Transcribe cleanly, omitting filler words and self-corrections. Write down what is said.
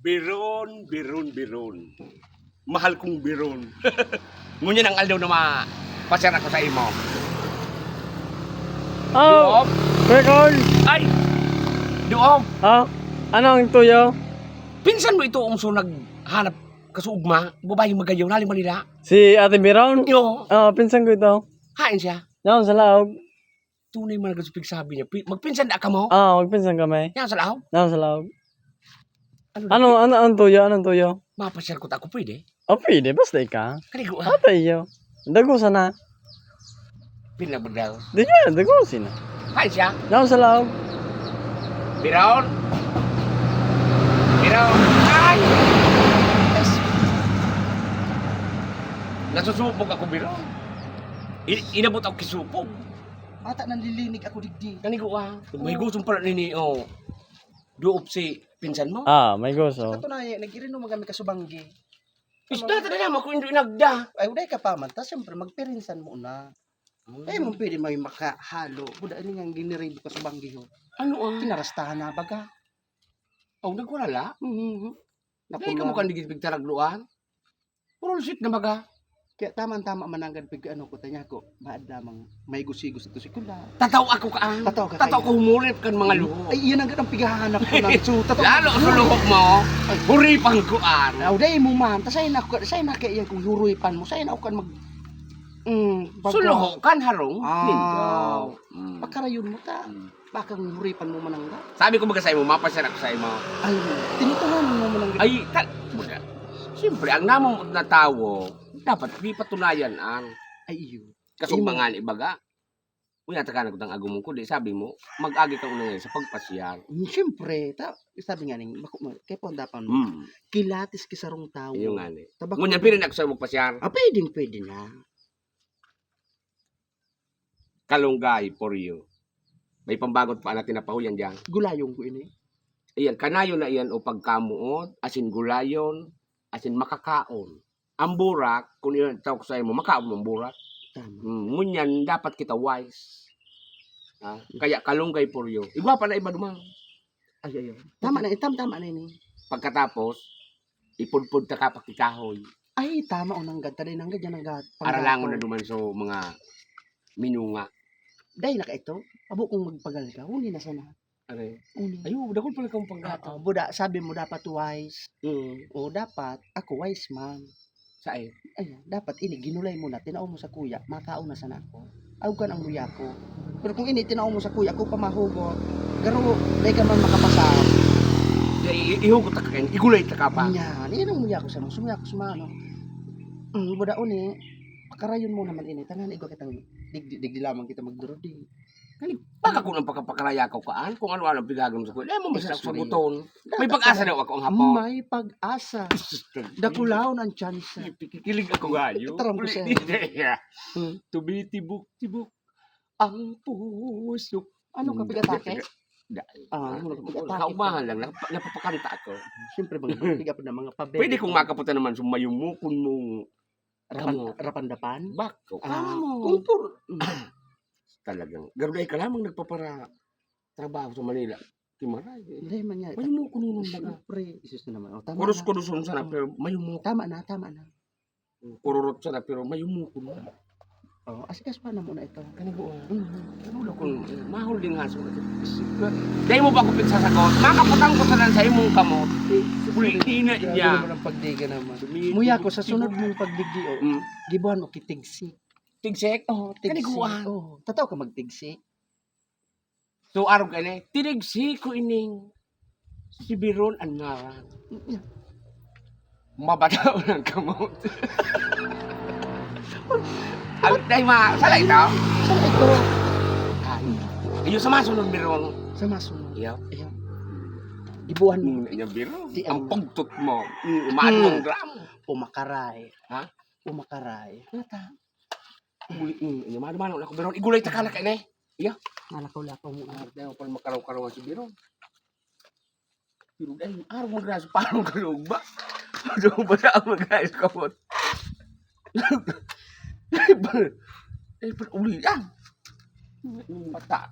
Biron, biron, biron. Mahal kong biron. Ngunyan ang aldaw na mapasir ako sa imo. Oh, record. Ay! Doom! Oh, ano ang tuyo? Pinsan mo ito ang so naghanap kasugma, babaeng magayaw, naling Manila. Si Ate Biron? Yo, Oh, pinsan ko ito. hain siya. Yan sa laog. Tunay man nagkasupig sabi niya. Magpinsan na ka mo? Magpinsan kami. Yan sa lao. Yan sa laog. Ano Ano ang tuyo? Anong tuyo? mapasir ko ako pwede. Oh, pwede. Basta ika. Kaligo ha. Ate iyo. Dago sana. Pinabagdaw. Di ka, dago sina. Hain siya. Yan sa laog. Biron. Biron. Ay! Nasusupog ako, Biron. Inabot ako kisupog. Ata nanlilinig ako digdi. Kanigo ah. May gustong pala nini, oh. Duop si pinsan mo. May gusto. Katunayan, nag-irino magami kasubanggi. Isda ta na ako hindi nagda. Ay, uday ka pa man. Ta, siyempre, magpirinsan mo na. Eh, mo pwede may makahalo. Buda, ini nga ginirido kasubanggi ho. Ano ah? Kinarastahan na baga. Oh, nagkulala. Naku, Hindi ka mukhang digit bigtaragluan. Puro sit na baga. Kaya tama-tama mananggad pig ano ko tanya ko. Maad lamang may gusigos ito si Kula. Tataw ako ka ah. Tataw ka Tataw kaya. ko humulip kan mga luho. Ay, iyan ang ganang pigahanap ko ng so, tataw. Lalo sa luhok mo. Huripan ko ah. Aw, day mo man. Ta, say na kaya yan kung huruipan mo. Say na ako kan mag... Suluho kan harong. Ah. Mm. Pagkarayon mo ta. Baka huripan mo manangga. Sabi ko baga sa imo, mapasir ako sa imo. Ay, tinutunan mo manangga. Ay, siyempre, ang namang na tao, dapat di patunayan ang Ay, iyo. kasumbangan ibaga. Kuya, taka na ko tang agumong ko, di sabi mo, mag-agi kang unang sa pagpasyal. Siyempre, sabi nga ning, kaya po ang dapan mo, kilatis kisarong tao. Yung nga ni. Tabak- Ngunyan, pirin ako sa magpasyal. Pwede na. Kalunggay for you. May pambagot pa na tinapahuyan dyan. Gulayong ko ini. Iyan, kanayo na iyan o pagkamuot, asin gulayon, asin makakaon. Ang burak, kung iyan tawag sa mo, makaon ng burak. Tama. Ngunyan, dapat kita wise. Kaya kalunggay for you. Iba pa na iba dumang. Ay. Tama na ini. Pagkatapos, ipudpud ta ka pakikahoy. Ay, tama unang gata din ang ganyan ang gat. Aralangon na duman so mga minunga. Dahil na ka ito, abo kong magpagal ka, huni na sana. Are. Huni. Ayo, dagol pala kang panggato. Buda, sabi mo dapat wise. O dapat, ako wise man. Saan? Ay, dapat ini, ginulay mo na, tinao mo sa kuya, makaon na sana ako. Awgan ang luya ko. Pero kung ini, tinao mo sa kuya, ako pamahugo, garo, dahil ka man makapasam. Ihugot ka kayo, igulay ta ka pa. Yan, yan ang luya ko sa mga, sumuya ko sa mga, ano. Buda uni, pakarayon mo naman ini, tanan, ikaw kitang, digdi lamang kita magdurodi. Baka ko nang pagkapakalaya ko kaan, kung ano-ano pigagam sa kuya. Eh, mamasarap sa Sorry. buton. May pag-asa daw ako ang hapon. May pag-asa. Dakulaon ang tsansa. Kikilig ako gayo. Taram ko siya. Tumitibok-tibok ang puso. Ano ka pigatake? Ano ka pigatake? Kaumahan lang, napapakanta ako. Siyempre, piga pa ng mga pabebe. Pwede kong makapunta naman sumayumukon mo. Rapandapan? Bako. Mo. Kultur. Talagang. Garuday ka lamang nagpapara trabaho sa Manila. Timaray. Hindi man niya. Mayumukon mo baga. Siyempre, isus na naman. Tama Kurus-kurusun sana pero mayumukon. Tama na. Kururot sana pero mayumukon mo. Asikas pa na muna ito. Kanibuan. Ano kung mahol din nga sa dahil mo ba ko pinsasagot? Makaputang ko sa sa imong kamot. Hindi na niya. Grabe naman ang pagdiga naman. Muya ko, sa sunod mong pagdigdi, gibuhan mo kitigsi. Tigsek? Tigsi. Kaniguan. Tataw ka magtigsi. So araw ka na, tinigsi ko ining si Biron ang ngaran. Mabataw ng kamot. Dahil sala ito? Saan ito? Iyo sa masunod Biron. Sa masunod. Iyo. Gibuhan mo. Iyo Biron. Di Ang ang- pagtot mo. Umaadong gram. Umakaray. Ha? Umakaray. Nata. Iyo mano ako Biron. Igulay ta kala ka na. Iyo. Malakaw-lakaw mo. Dahil pa makaraw-karaw si Biron. Pero dahil araw mo graso parang kalog ba? Ano ba sa mga guys kamot? Eh, uli yan. Mata.